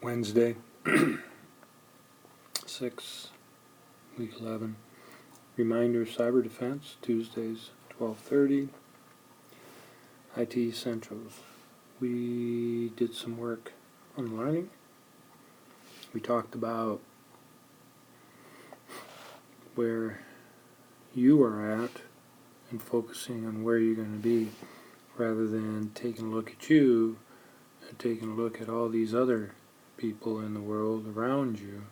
Wednesday, 6, week 11. Reminder, Cyber Defense, Tuesdays, 12:30. IT Essentials. We did some work on learning. We talked about where you are at and focusing on where you're going to be, rather than taking a look at you and taking a look at all these other people in the world around you.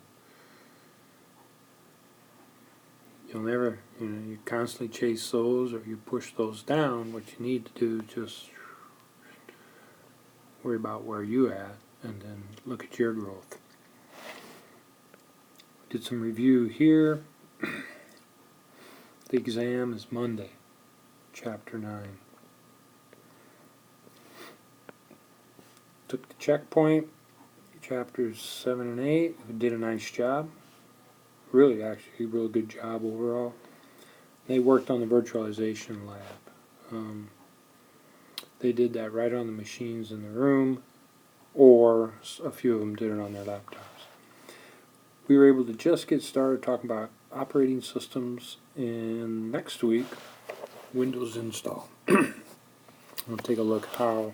You'll never, you constantly chase those or you push those down. What you need to do is just worry about where you're at and then look at your growth. Did some review here. The exam is Monday, Chapter 9. Took the checkpoint, Chapters 7 and 8. We did a nice job. Really, actually, real good job overall. They worked on the virtualization lab. They did that right on the machines in the room, or a few of them did it on their laptops. We were able to just get started talking about operating systems, and next week, Windows install. We'll take a look at how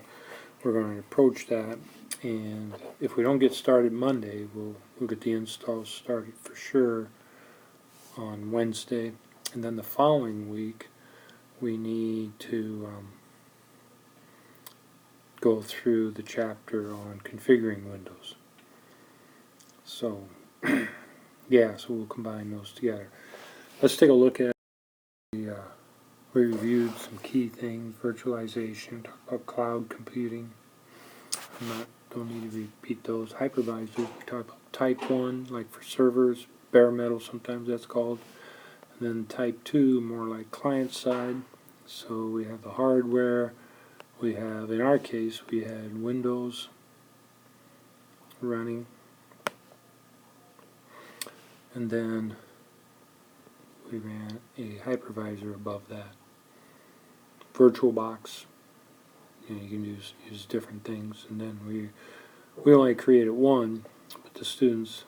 we're going to approach that, and if we don't get started Monday, we'll get the install started for sure on Wednesday, and then the following week we need to go through the chapter on configuring Windows. So yeah, so we'll combine those together. Let's take a look at we reviewed some key things: virtualization, talk about cloud computing. Don't need to repeat those. Hypervisors, we talk about type 1, like for servers, bare metal sometimes that's called. And then type 2, more like client side. So we have the hardware. We have, in our case, we had Windows running. And then we ran a hypervisor above that. VirtualBox. You can use different things, and then we only created one, but the students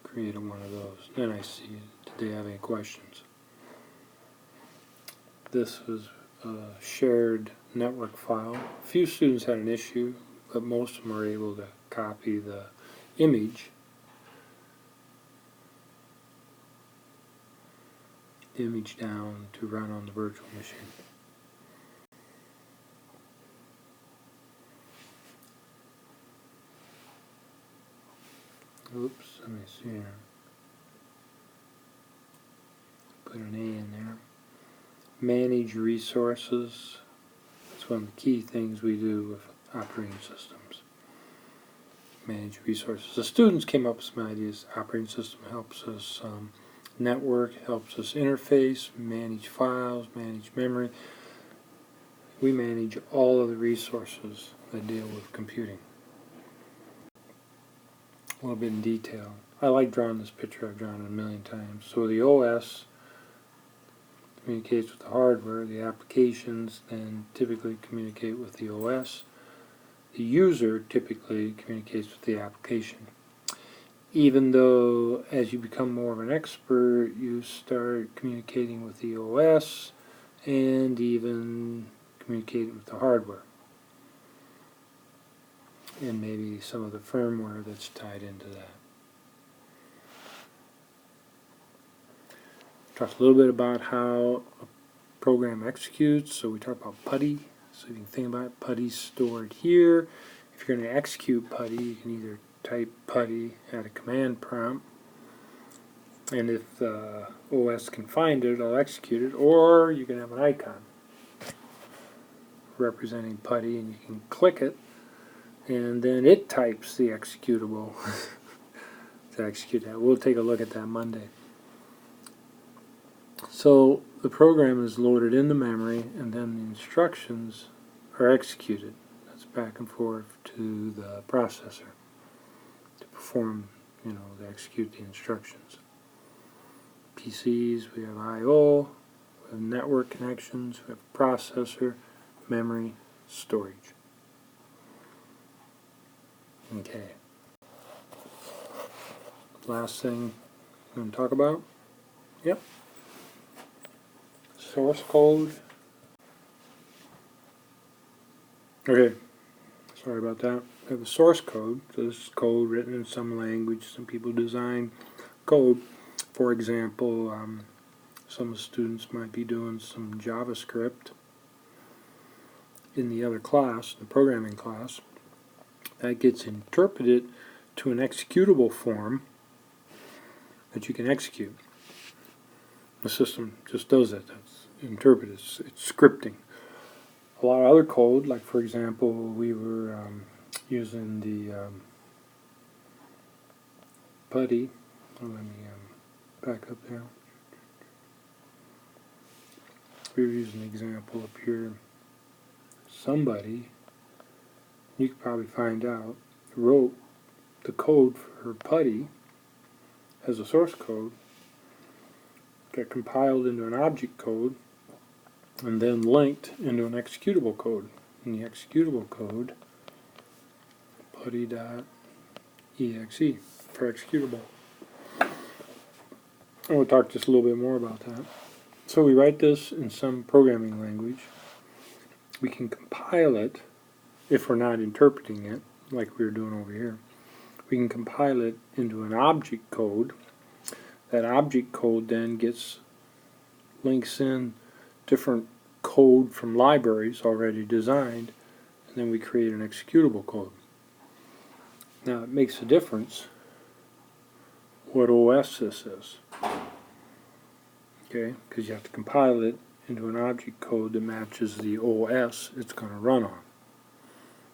created one of those. Then I see, did they have any questions? This was a shared network file. A few students had an issue, but most of them were able to copy the image down to run on the virtual machine. Oops, let me see here. Put an A in there. Manage resources. That's one of the key things we do with operating systems. Manage resources. The students came up with some ideas. Operating system helps us network, helps us interface, manage files, manage memory. We manage all of the resources that deal with computing. A little bit in detail. I like drawing this picture. I've drawn it a million times. So the OS communicates with the hardware. The applications then typically communicate with the OS. The user typically communicates with the application. Even though as you become more of an expert, you start communicating with the OS and even communicating with the hardware. And maybe some of the firmware that's tied into that. Talked a little bit about how a program executes. So we talked about PuTTY. So you can think about it, PuTTY stored here. If you're going to execute PuTTY, you can either type PuTTY at a command prompt, and if the OS can find it, it'll execute it, or you can have an icon representing PuTTY, and you can click it, and then it types the executable to execute that. We'll take a look at that Monday. So the program is loaded into memory, and then the instructions are executed. That's back and forth to the processor to perform, to execute the instructions. PCs, we have I/O, we have network connections, we have processor, memory, storage. Okay. last thing I'm going to talk about. Yep. Source code. Okay, sorry about that. I have a source code. So this is code written in some language. Some people design code. For example, some students might be doing some JavaScript in the other class, the programming class. That gets interpreted to an executable form that you can execute. The system just does that. That's interpreted. It's scripting. A lot of other code, like for example, we were using the putty. Oh, let me back up there. We were using an example up here. Somebody, you could probably find out, wrote the code for putty as a source code, got compiled into an object code, and then linked into an executable code. In the executable code, putty.exe for executable. And we'll talk just a little bit more about that. So we write this in some programming language. We can compile it if we're not interpreting it like we were doing over here. We can compile it into an object code. That object code then links in different code from libraries already designed, and then we create an executable code. Now it makes a difference what OS this is. Okay, because you have to compile it into an object code that matches the OS it's going to run on.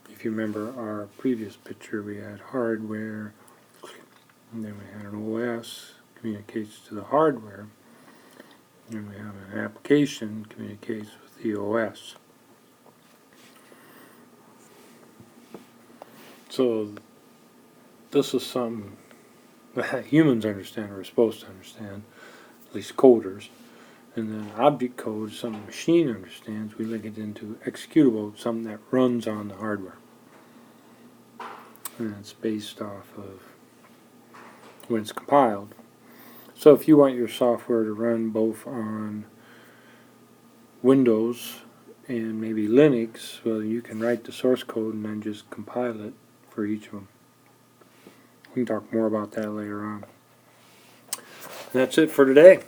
If you remember our previous picture, we had hardware, and then we had an OS, communicates to the hardware, and we have an application, communicates with the OS. So this is something that humans understand, or are supposed to understand, at least coders. And then object code is something the machine understands. We link it into executable, something that runs on the hardware. And it's based off of when it's compiled. So if you want your software to run both on Windows and maybe Linux, well, you can write the source code and then just compile it for each of them. We can talk more about that later on. And that's it for today.